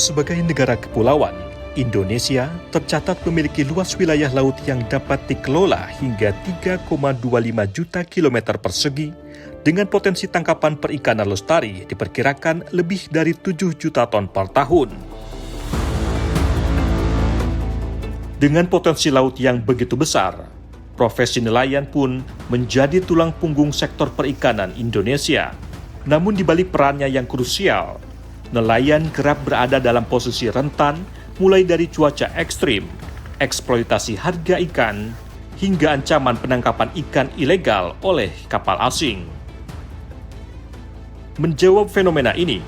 Sebagai negara kepulauan, Indonesia tercatat memiliki luas wilayah laut yang dapat dikelola hingga 3,25 juta kilometer persegi dengan potensi tangkapan perikanan lestari diperkirakan lebih dari 7 juta ton per tahun. Dengan potensi laut yang begitu besar, profesi nelayan pun menjadi tulang punggung sektor perikanan Indonesia. Namun di balik perannya yang krusial, nelayan kerap berada dalam posisi rentan mulai dari cuaca ekstrim, eksploitasi harga ikan, hingga ancaman penangkapan ikan ilegal oleh kapal asing. Menjawab fenomena ini,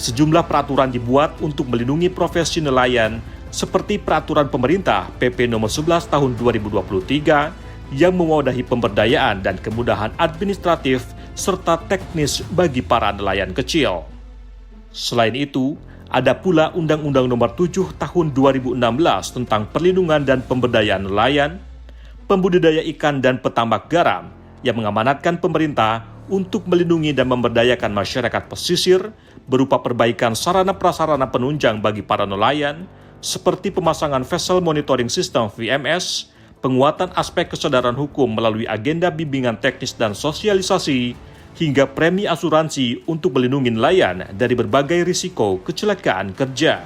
sejumlah peraturan dibuat untuk melindungi profesi nelayan seperti peraturan pemerintah PP nomor 11 tahun 2023 yang mewadahi pemberdayaan dan kemudahan administratif serta teknis bagi para nelayan kecil. Selain itu, ada pula Undang-Undang Nomor 7 Tahun 2016 tentang perlindungan dan pemberdayaan nelayan, pembudidaya ikan dan petambak garam yang mengamanatkan pemerintah untuk melindungi dan memberdayakan masyarakat pesisir berupa perbaikan sarana prasarana penunjang bagi para nelayan, seperti pemasangan Vessel Monitoring System VMS, penguatan aspek kesadaran hukum melalui agenda bimbingan teknis dan sosialisasi, hingga premi asuransi untuk melindungi nelayan dari berbagai risiko kecelakaan kerja.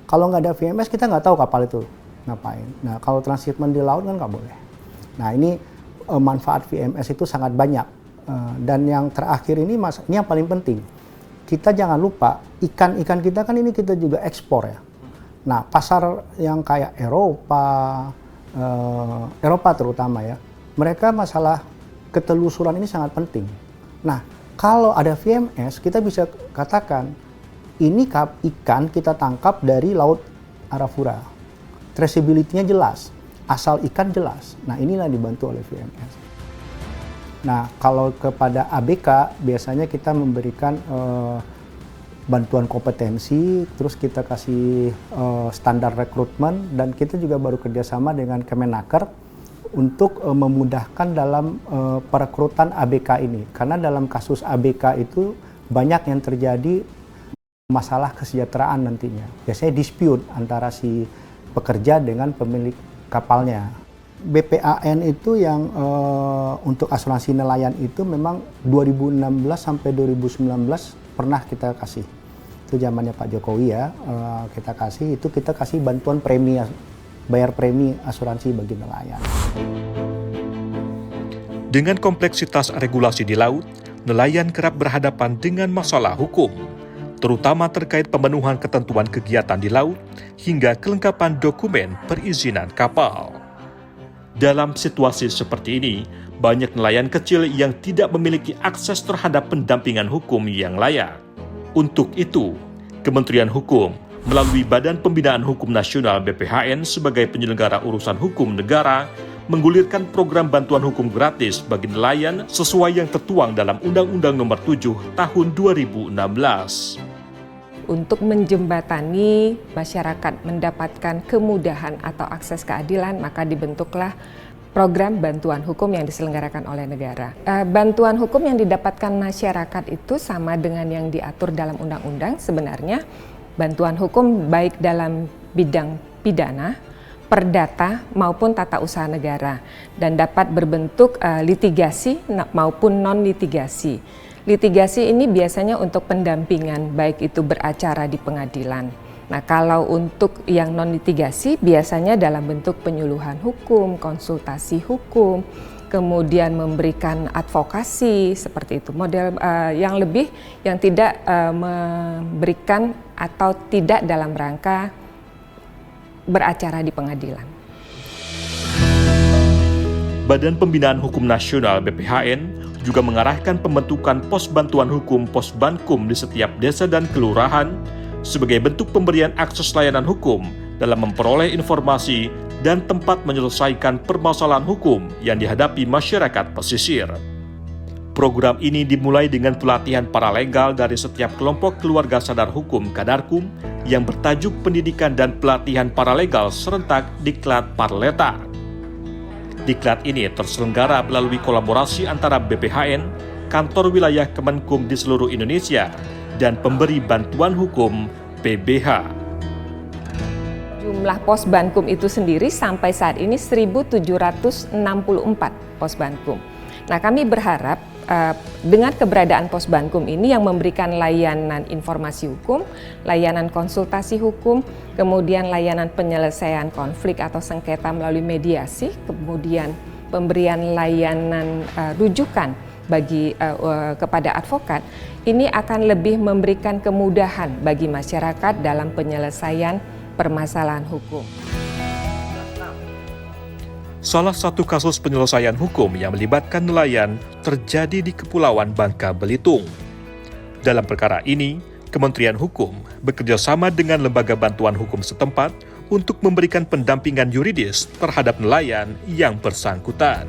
Kalau nggak ada VMS, kita nggak tahu kapal itu ngapain. Nah, kalau transshipment di laut kan nggak boleh. Nah, ini manfaat VMS itu sangat banyak. Dan yang terakhir ini yang paling penting. Kita jangan lupa, ikan-ikan kita kan ini kita juga ekspor ya. Nah, pasar yang kayak Eropa terutama ya, mereka masalah ketelusuran ini sangat penting. Nah, kalau ada VMS, kita bisa katakan ini ikan kita tangkap dari Laut Arafura. Traceability-nya jelas, asal ikan jelas. Nah, inilah dibantu oleh VMS. Nah, kalau kepada ABK, biasanya kita memberikan bantuan kompetensi, terus kita kasih standar rekrutmen, dan kita juga baru kerjasama dengan Kemenaker untuk memudahkan dalam perekrutan ABK ini. Karena dalam kasus ABK itu banyak yang terjadi masalah kesejahteraan nantinya. Biasanya dispute antara si pekerja dengan pemilik kapalnya. BPAN itu yang untuk asuransi nelayan itu memang 2016 sampai 2019 pernah kita kasih. Itu zamannya Pak Jokowi ya, kita kasih bantuan premi, bayar premi asuransi bagi nelayan. Dengan kompleksitas regulasi di laut, nelayan kerap berhadapan dengan masalah hukum, terutama terkait pemenuhan ketentuan kegiatan di laut hingga kelengkapan dokumen perizinan kapal. Dalam situasi seperti ini, banyak nelayan kecil yang tidak memiliki akses terhadap pendampingan hukum yang layak. Untuk itu, Kementerian Hukum melalui Badan Pembinaan Hukum Nasional BPHN sebagai penyelenggara urusan hukum negara menggulirkan program bantuan hukum gratis bagi nelayan sesuai yang tertuang dalam Undang-Undang Nomor 7 Tahun 2016. Untuk menjembatani masyarakat mendapatkan kemudahan atau akses keadilan, maka dibentuklah program bantuan hukum yang diselenggarakan oleh negara. Bantuan hukum yang didapatkan masyarakat itu sama dengan yang diatur dalam undang-undang sebenarnya. Bantuan hukum baik dalam bidang pidana, perdata maupun tata usaha negara, dan dapat berbentuk litigasi maupun non-litigasi. Litigasi ini biasanya untuk pendampingan, baik itu beracara di pengadilan Nah, kalau untuk yang non-litigasi biasanya dalam bentuk penyuluhan hukum, konsultasi hukum, kemudian memberikan advokasi seperti itu. Model yang tidak memberikan atau tidak dalam rangka beracara di pengadilan. Badan Pembinaan Hukum Nasional BPHN juga mengarahkan pembentukan pos bantuan hukum Posbankum di setiap desa dan kelurahan sebagai bentuk pemberian akses layanan hukum dalam memperoleh informasi dan tempat menyelesaikan permasalahan hukum yang dihadapi masyarakat pesisir. Program ini dimulai dengan pelatihan paralegal dari setiap kelompok keluarga sadar hukum Kadarkum yang bertajuk Pendidikan dan Pelatihan Paralegal Serentak Diklat Parleta. Diklat ini terselenggara melalui kolaborasi antara BPHN, kantor wilayah Kemenkum di seluruh Indonesia, dan pemberi bantuan hukum PBH. Jumlah Posbankum itu sendiri sampai saat ini 1.764 Posbankum. Nah, kami berharap dengan keberadaan Posbankum ini yang memberikan layanan informasi hukum, layanan konsultasi hukum, kemudian layanan penyelesaian konflik atau sengketa melalui mediasi, kemudian pemberian layanan rujukan kepada advokat, ini akan lebih memberikan kemudahan bagi masyarakat dalam penyelesaian permasalahan hukum. Salah satu kasus penyelesaian hukum yang melibatkan nelayan terjadi di Kepulauan Bangka Belitung. Dalam perkara ini, Kementerian Hukum bekerja sama dengan lembaga bantuan hukum setempat untuk memberikan pendampingan yuridis terhadap nelayan yang bersangkutan.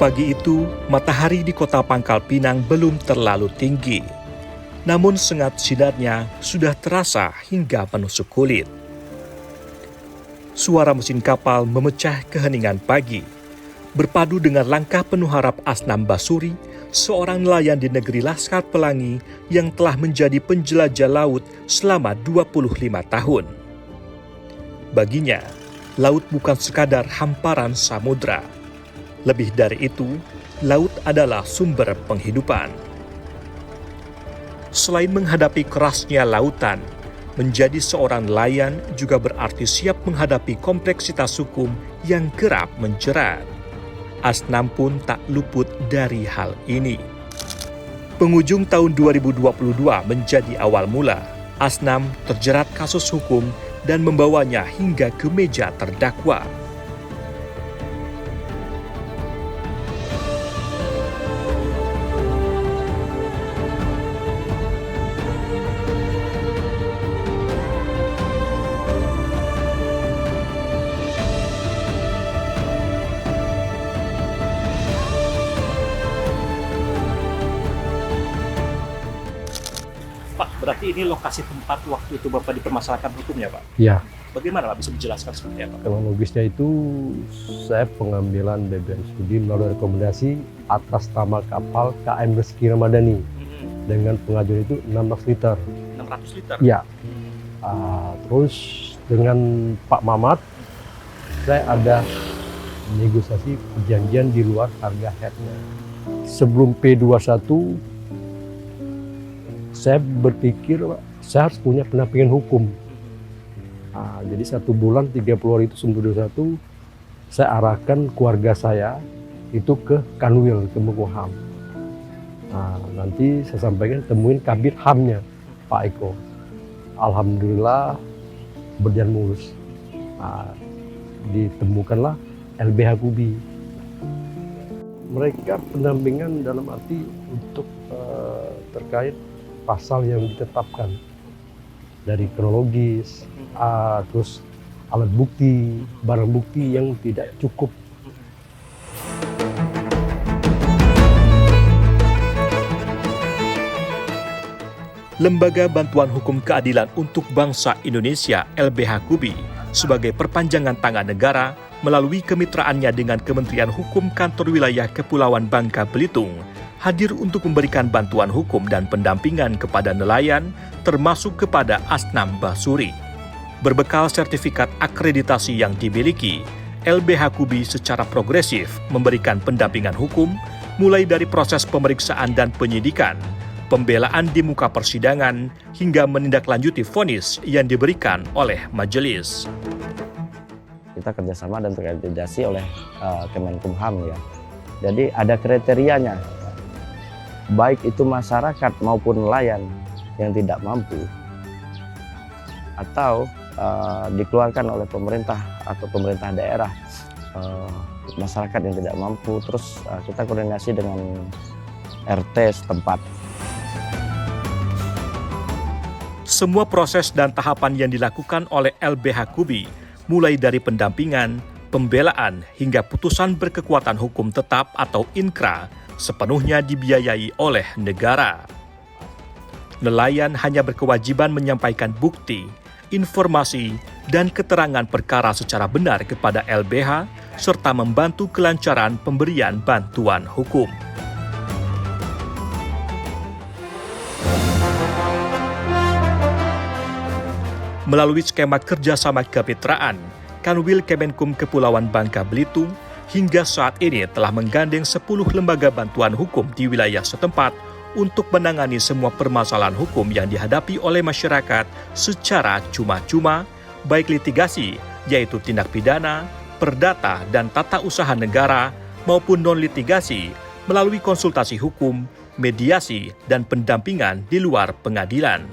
Pagi itu, matahari di kota Pangkal Pinang belum terlalu tinggi. Namun sengat sinarnya sudah terasa hingga menusuk kulit. Suara mesin kapal memecah keheningan pagi. Berpadu dengan langkah penuh harap Asnam Basuri, seorang nelayan di negeri Laskar Pelangi yang telah menjadi penjelajah laut selama 25 tahun. Baginya, laut bukan sekadar hamparan samudra. Lebih dari itu, laut adalah sumber penghidupan. Selain menghadapi kerasnya lautan, menjadi seorang nelayan juga berarti siap menghadapi kompleksitas hukum yang kerap menjerat. Asnam pun tak luput dari hal ini. Penghujung tahun 2022 menjadi awal mula. Asnam terjerat kasus hukum dan membawanya hingga ke meja terdakwa. Pak, berarti ini lokasi tempat waktu itu Bapak dipermasalahkan hukumnya, Pak? Ya. Bagaimana Pak bisa menjelaskan seperti apa? Kronologisnya itu saya pengambilan BBM studi melalui rekomendasi atas nama kapal KM Rezeki Ramadhani dengan pengajuan itu 16 liter. 600 liter? Ya. Terus dengan Pak Mamat saya ada negosiasi perjanjian di luar harga headnya. Sebelum P21 saya berpikir saya harus punya pendampingan hukum. Jadi 1 bulan 30 hari itu sebelum P21 saya arahkan keluarga saya itu ke Kanwil, ke Menkumham. Nanti saya sampaikan temuin Kabid HAM-nya Pak Eko. Alhamdulillah berjalan mulus. Ditemukanlah LBH Kubi. Mereka pendampingan dalam arti untuk terkait pasal yang ditetapkan dari kronologis, terus alat bukti, barang bukti yang tidak cukup. Lembaga Bantuan Hukum Keadilan untuk Bangsa Indonesia LBH KUBI sebagai perpanjangan tangan negara melalui kemitraannya dengan Kementerian Hukum Kantor Wilayah Kepulauan Bangka Belitung hadir untuk memberikan bantuan hukum dan pendampingan kepada nelayan termasuk kepada Asnam Basuri. Berbekal sertifikat akreditasi yang dimiliki, LBH KUBI secara progresif memberikan pendampingan hukum mulai dari proses pemeriksaan dan penyidikan, pembelaan di muka persidangan, hingga menindaklanjuti vonis yang diberikan oleh majelis. Kita kerjasama dan terakreditasi oleh Kemenkumham ya. Jadi ada kriterianya, baik itu masyarakat maupun nelayan yang tidak mampu atau dikeluarkan oleh pemerintah atau pemerintah daerah, masyarakat yang tidak mampu, terus kita koordinasi dengan RT setempat. Semua proses dan tahapan yang dilakukan oleh LBH KUBI, mulai dari pendampingan, pembelaan, hingga putusan berkekuatan hukum tetap atau inkra, sepenuhnya dibiayai oleh negara. Nelayan hanya berkewajiban menyampaikan bukti, informasi, dan keterangan perkara secara benar kepada LBH, serta membantu kelancaran pemberian bantuan hukum. Melalui skema kerjasama kemitraan, Kanwil Kemenkum Kepulauan Bangka Belitung hingga saat ini telah menggandeng 10 lembaga bantuan hukum di wilayah setempat untuk menangani semua permasalahan hukum yang dihadapi oleh masyarakat secara cuma-cuma, baik litigasi, yaitu tindak pidana, perdata, dan tata usaha negara, maupun non-litigasi melalui konsultasi hukum, mediasi, dan pendampingan di luar pengadilan.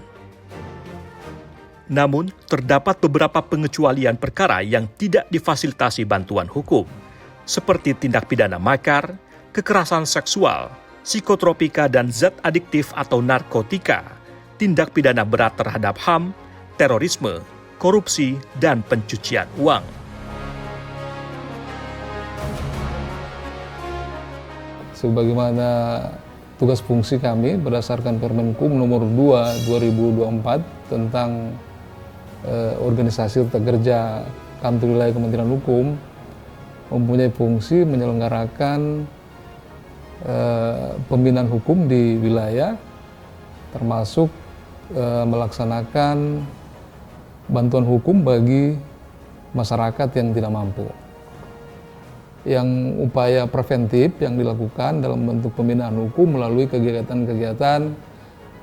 Namun, terdapat beberapa pengecualian perkara yang tidak difasilitasi bantuan hukum, seperti tindak pidana makar, kekerasan seksual, psikotropika dan zat adiktif atau narkotika, tindak pidana berat terhadap HAM, terorisme, korupsi, dan pencucian uang. Sebagaimana tugas fungsi kami berdasarkan Permenkum nomor 2 2024 tentang organisasi tata kerja Kantor Wilayah Kementerian Hukum, mempunyai fungsi menyelenggarakan pembinaan hukum di wilayah, termasuk melaksanakan bantuan hukum bagi masyarakat yang tidak mampu. Yang upaya preventif yang dilakukan dalam bentuk pembinaan hukum melalui kegiatan-kegiatan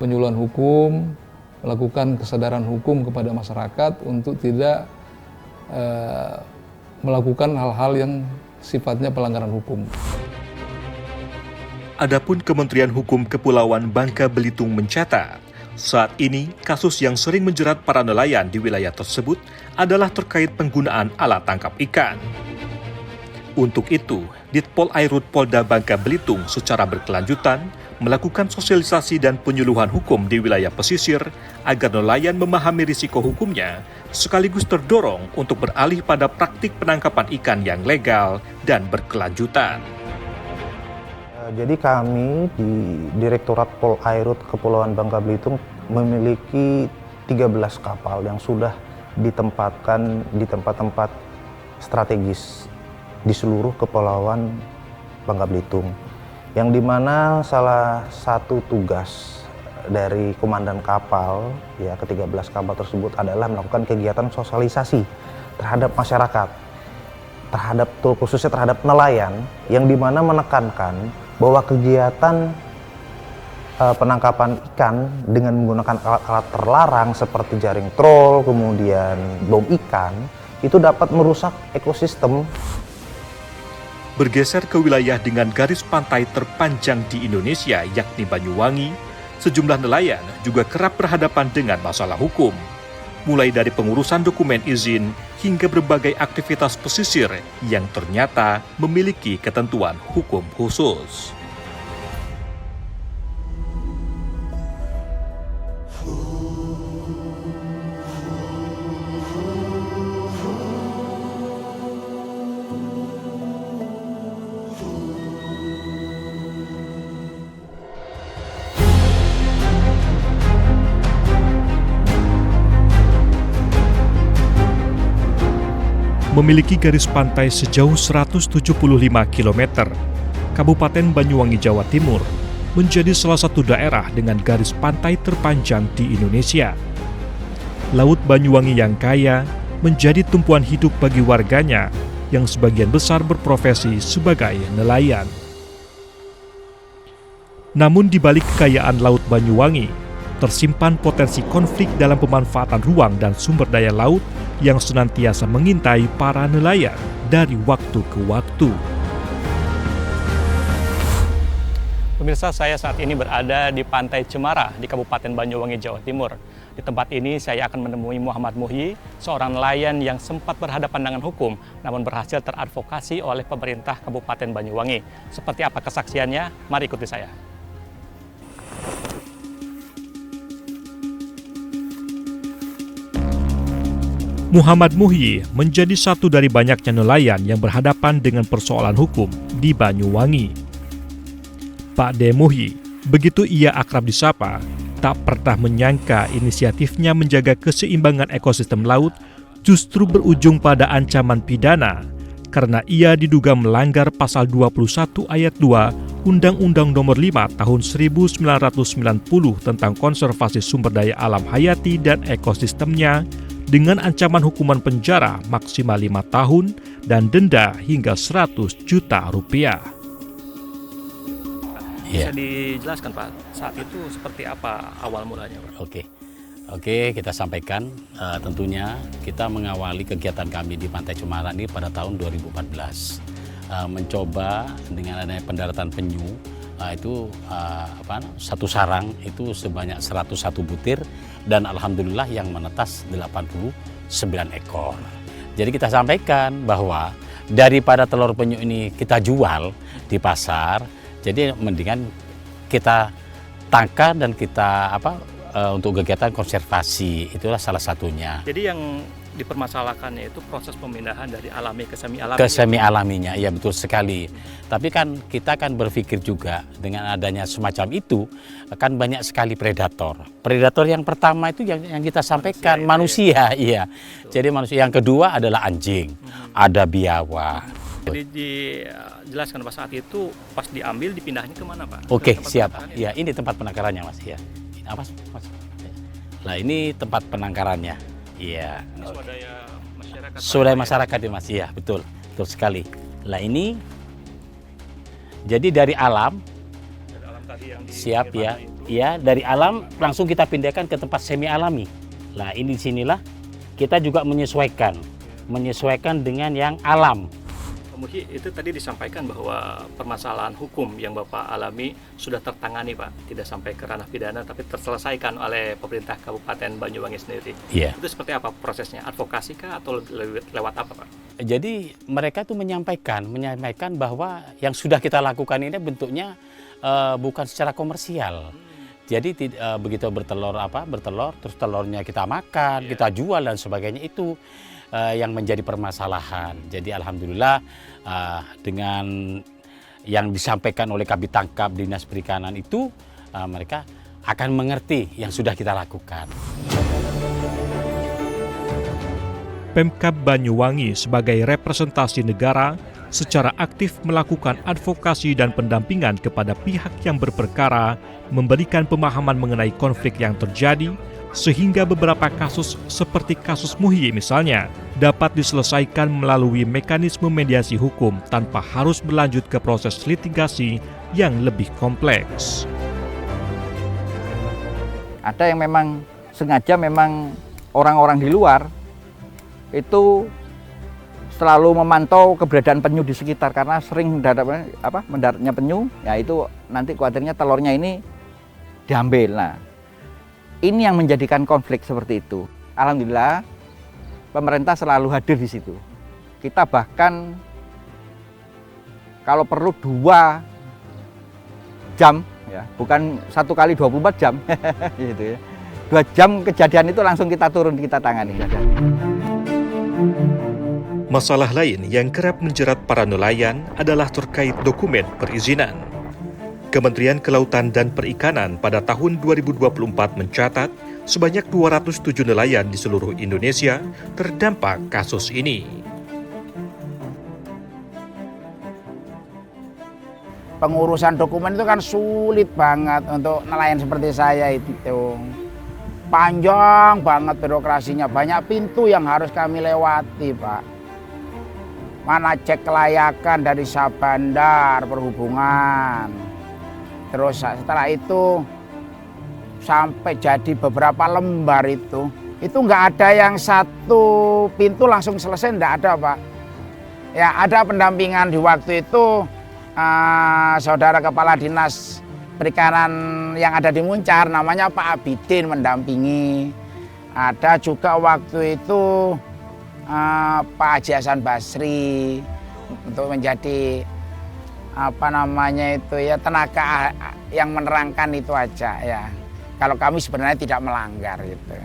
penyuluhan hukum, melakukan kesadaran hukum kepada masyarakat untuk tidak melakukan hal-hal yang sifatnya pelanggaran hukum. Adapun Kementerian Hukum Kepulauan Bangka Belitung mencatat, saat ini kasus yang sering menjerat para nelayan di wilayah tersebut adalah terkait penggunaan alat tangkap ikan. Untuk itu, Ditpol Airut Polda Bangka Belitung secara berkelanjutan melakukan sosialisasi dan penyuluhan hukum di wilayah pesisir agar nelayan memahami risiko hukumnya, sekaligus terdorong untuk beralih pada praktik penangkapan ikan yang legal dan berkelanjutan. Jadi kami di Direktorat Pol Airut Kepulauan Bangka Belitung memiliki 13 kapal yang sudah ditempatkan di tempat-tempat strategis di seluruh Kepulauan Bangka Belitung. Yang dimana salah satu tugas dari komandan kapal, ya ke-13 kapal tersebut adalah melakukan kegiatan sosialisasi terhadap masyarakat, khususnya terhadap nelayan, yang dimana menekankan bahwa kegiatan penangkapan ikan dengan menggunakan alat-alat terlarang seperti jaring trol, kemudian bom ikan, itu dapat merusak ekosistem. Bergeser ke wilayah dengan garis pantai terpanjang di Indonesia, yakni Banyuwangi, sejumlah nelayan juga kerap berhadapan dengan masalah hukum, mulai dari pengurusan dokumen izin hingga berbagai aktivitas pesisir yang ternyata memiliki ketentuan hukum khusus. memiliki garis pantai sejauh 175 km. Kabupaten Banyuwangi, Jawa Timur menjadi salah satu daerah dengan garis pantai terpanjang di Indonesia. Laut Banyuwangi yang kaya menjadi tumpuan hidup bagi warganya yang sebagian besar berprofesi sebagai nelayan. Namun di balik kekayaan Laut Banyuwangi, tersimpan potensi konflik dalam pemanfaatan ruang dan sumber daya laut yang senantiasa mengintai para nelayan dari waktu ke waktu. Pemirsa, saya saat ini berada di Pantai Cemara di Kabupaten Banyuwangi, Jawa Timur. Di tempat ini saya akan menemui Muhammad Muhyi, seorang nelayan yang sempat berhadapan dengan hukum, namun berhasil teradvokasi oleh pemerintah Kabupaten Banyuwangi. Seperti apa kesaksiannya? Mari ikuti saya. Muhammad Muhyi menjadi satu dari banyaknya nelayan yang berhadapan dengan persoalan hukum di Banyuwangi. Pak D. Muhyi, begitu ia akrab disapa, tak pernah menyangka inisiatifnya menjaga keseimbangan ekosistem laut justru berujung pada ancaman pidana karena ia diduga melanggar pasal 21 ayat 2 Undang-Undang Nomor 5 Tahun 1990 tentang konservasi sumber daya alam hayati dan ekosistemnya dengan ancaman hukuman penjara maksimal 5 tahun dan denda hingga 100 juta rupiah. Bisa dijelaskan Pak, saat itu seperti apa awal mulanya Pak? Oke, kita sampaikan tentunya kita mengawali kegiatan kami di Pantai Cemara ini pada tahun 2014. Mencoba dengan adanya pendaratan penyu, satu sarang itu sebanyak 101 butir dan alhamdulillah yang menetas 89 ekor. Jadi kita sampaikan bahwa daripada telur penyu ini kita jual di pasar, jadi mendingan kita tangkar dan kita untuk kegiatan konservasi, itulah salah satunya. Jadi yang dipermasalahkannya itu proses pemindahan dari alami ke semi alami. Ke semi alaminya, iya betul sekali. Tapi kan kita kan berpikir juga dengan adanya semacam itu akan banyak sekali predator. Predator yang pertama itu yang kita sampaikan manusia, iya. Jadi manusia. Yang kedua adalah anjing, ada biawak. Jadi dijelaskan Pak, saat itu pas diambil dipindahnya kemana Pak? Oke, siap. Ya, ini tempat penangkarannya Mas. Ya. Apa Mas? Nah, ini tempat penangkarannya. Iya. Swadaya masyarakat. Swadaya masyarakat ya Mas. Iya, betul. Betul sekali. Nah, ini jadi dari alam. Dari alam tadi yang siap ya. Iya, dari alam langsung kita pindahkan ke tempat semi alami. Nah, ini di sinilah kita juga menyesuaikan dengan yang alam. Muhyi, itu tadi disampaikan bahwa permasalahan hukum yang Bapak alami sudah tertangani Pak, tidak sampai ke ranah pidana tapi terselesaikan oleh pemerintah Kabupaten Banyuwangi sendiri. Iya. Itu seperti apa prosesnya? Advokasi kah atau lewat apa Pak? Jadi mereka tuh menyampaikan bahwa yang sudah kita lakukan ini bentuknya bukan secara komersial. Jadi begitu bertelur terus telurnya kita makan, kita jual dan sebagainya, itu yang menjadi permasalahan. Jadi alhamdulillah dengan yang disampaikan oleh Kabid Tangkap Dinas Perikanan itu mereka akan mengerti yang sudah kita lakukan. Pemkab Banyuwangi sebagai representasi negara secara aktif melakukan advokasi dan pendampingan kepada pihak yang berperkara, memberikan pemahaman mengenai konflik yang terjadi, sehingga beberapa kasus seperti kasus Muhyi misalnya dapat diselesaikan melalui mekanisme mediasi hukum tanpa harus berlanjut ke proses litigasi yang lebih kompleks. Ada yang memang sengaja orang-orang di luar itu selalu memantau keberadaan penyu di sekitar karena sering mendaratnya penyu, ya itu nanti khawatirnya telurnya ini diambil. Nah, ini yang menjadikan konflik seperti itu. Alhamdulillah, pemerintah selalu hadir di situ. Kita bahkan kalau perlu 2 jam, ya, bukan 1 kali 24 jam, gitu ya. 2 jam kejadian itu langsung kita turun, kita tangani. Masalah lain yang kerap menjerat para nelayan adalah terkait dokumen perizinan. Kementerian Kelautan dan Perikanan pada tahun 2024 mencatat sebanyak 207 nelayan di seluruh Indonesia terdampak kasus ini. pengurusan dokumen itu kan sulit banget untuk nelayan seperti saya itu. Panjang banget birokrasinya, banyak pintu yang harus kami lewati, Pak. Mana cek kelayakan dari Sabandar Perhubungan. Terus setelah itu sampai jadi beberapa lembar itu nggak ada yang satu pintu langsung selesai, nggak ada, Pak. Ya ada pendampingan di waktu itu, saudara Kepala Dinas Perikanan yang ada di Muncar namanya Pak Abidin mendampingi. Ada juga waktu itu Pak Haji Hasan Basri untuk menjadi tenaga yang menerangkan itu aja ya. Kalau kami sebenarnya tidak melanggar gitu.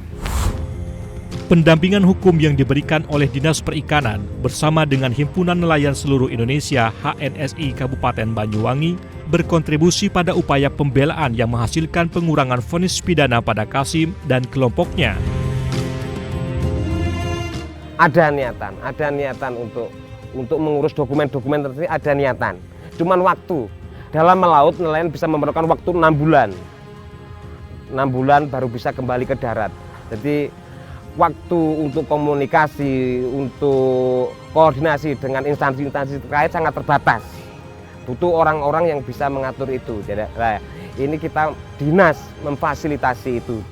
Pendampingan hukum yang diberikan oleh Dinas Perikanan bersama dengan Himpunan Nelayan Seluruh Indonesia HNSI Kabupaten Banyuwangi berkontribusi pada upaya pembelaan yang menghasilkan pengurangan vonis pidana pada Kasim dan kelompoknya. Ada niatan untuk mengurus dokumen-dokumen tertentu, ada niatan. Cuman waktu dalam melaut nelayan bisa memerlukan waktu 6 bulan. 6 bulan baru bisa kembali ke darat. Jadi waktu untuk komunikasi, untuk koordinasi dengan instansi-instansi terkait sangat terbatas. Butuh orang-orang yang bisa mengatur itu. Jadi, ini kita dinas memfasilitasi itu.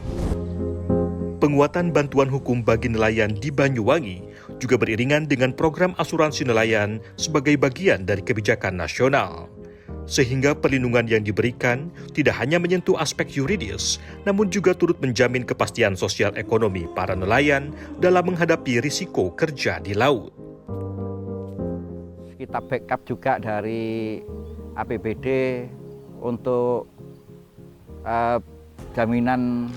Penguatan bantuan hukum bagi nelayan di Banyuwangi juga beriringan dengan program asuransi nelayan sebagai bagian dari kebijakan nasional. Sehingga perlindungan yang diberikan tidak hanya menyentuh aspek yuridis, namun juga turut menjamin kepastian sosial ekonomi para nelayan dalam menghadapi risiko kerja di laut. Kita backup juga dari APBD untuk jaminan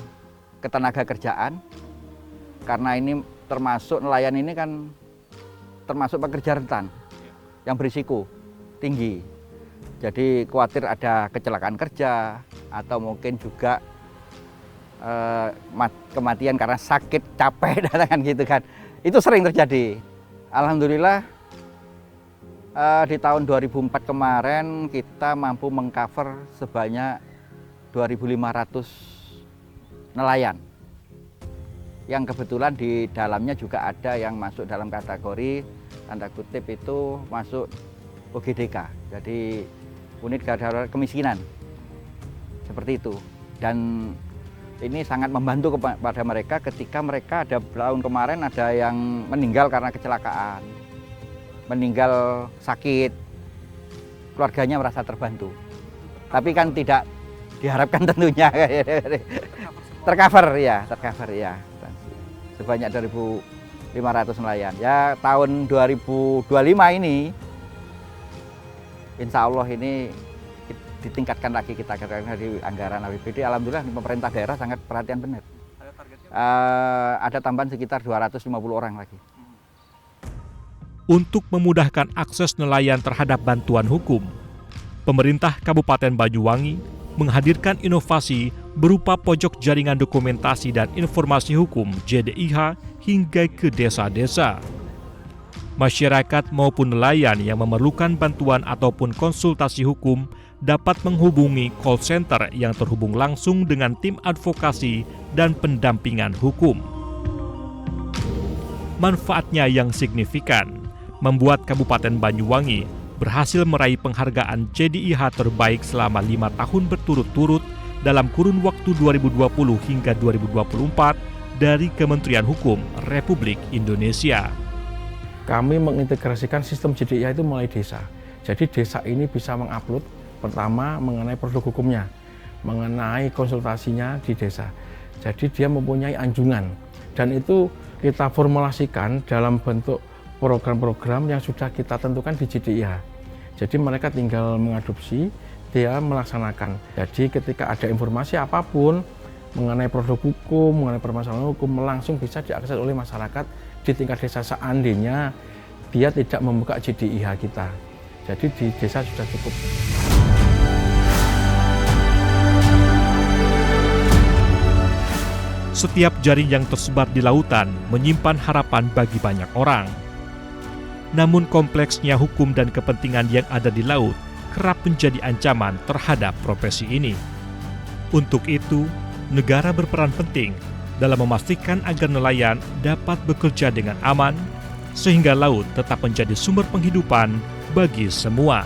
ketenaga kerjaan, karena ini termasuk nelayan ini kan termasuk pekerja rentan yang berisiko tinggi. Jadi khawatir ada kecelakaan kerja atau mungkin juga kematian karena sakit, capek dan gitu kan. Itu sering terjadi. Alhamdulillah di tahun 2004 kemarin kita mampu mengcover sebanyak 2.500 nelayan. Yang kebetulan di dalamnya juga ada yang masuk dalam kategori tanda kutip itu masuk OGDK. Jadi unit darurat kemiskinan. Seperti itu. Dan ini sangat membantu kepada mereka ketika mereka ada tahun kemarin ada yang meninggal karena kecelakaan. Meninggal sakit, keluarganya merasa terbantu. Tapi kan tidak diharapkan tentunya. Tercover ya. Sebanyak 2.500 nelayan. Ya tahun 2025 ini, insya Allah ini ditingkatkan lagi kita karena di anggaran APBD. Alhamdulillah pemerintah daerah sangat perhatian benar. Ada tambahan sekitar 250 orang lagi. Untuk memudahkan akses nelayan terhadap bantuan hukum, pemerintah Kabupaten Banyuwangi menghadirkan inovasi berupa pojok jaringan dokumentasi dan informasi hukum JDIH hingga ke desa-desa. Masyarakat maupun nelayan yang memerlukan bantuan ataupun konsultasi hukum dapat menghubungi call center yang terhubung langsung dengan tim advokasi dan pendampingan hukum. Manfaatnya yang signifikan membuat Kabupaten Banyuwangi berhasil meraih penghargaan JDIH terbaik selama 5 tahun berturut-turut dalam kurun waktu 2020 hingga 2024 dari Kementerian Hukum Republik Indonesia. Kami mengintegrasikan sistem JDIH itu mulai desa. Jadi desa ini bisa mengupload pertama mengenai produk hukumnya, mengenai konsultasinya di desa. Jadi dia mempunyai anjungan dan itu kita formulasikan dalam bentuk program-program yang sudah kita tentukan di JDIH. Jadi mereka tinggal mengadopsi, dia melaksanakan. Jadi ketika ada informasi apapun mengenai produk hukum, mengenai permasalahan hukum, langsung bisa diakses oleh masyarakat di tingkat desa seandainya dia tidak membuka JDIH kita. Jadi di desa sudah cukup. Setiap jaring yang tersebar di lautan menyimpan harapan bagi banyak orang. Namun kompleksnya hukum dan kepentingan yang ada di laut kerap menjadi ancaman terhadap profesi ini. Untuk itu, negara berperan penting dalam memastikan agar nelayan dapat bekerja dengan aman, sehingga laut tetap menjadi sumber penghidupan bagi semua.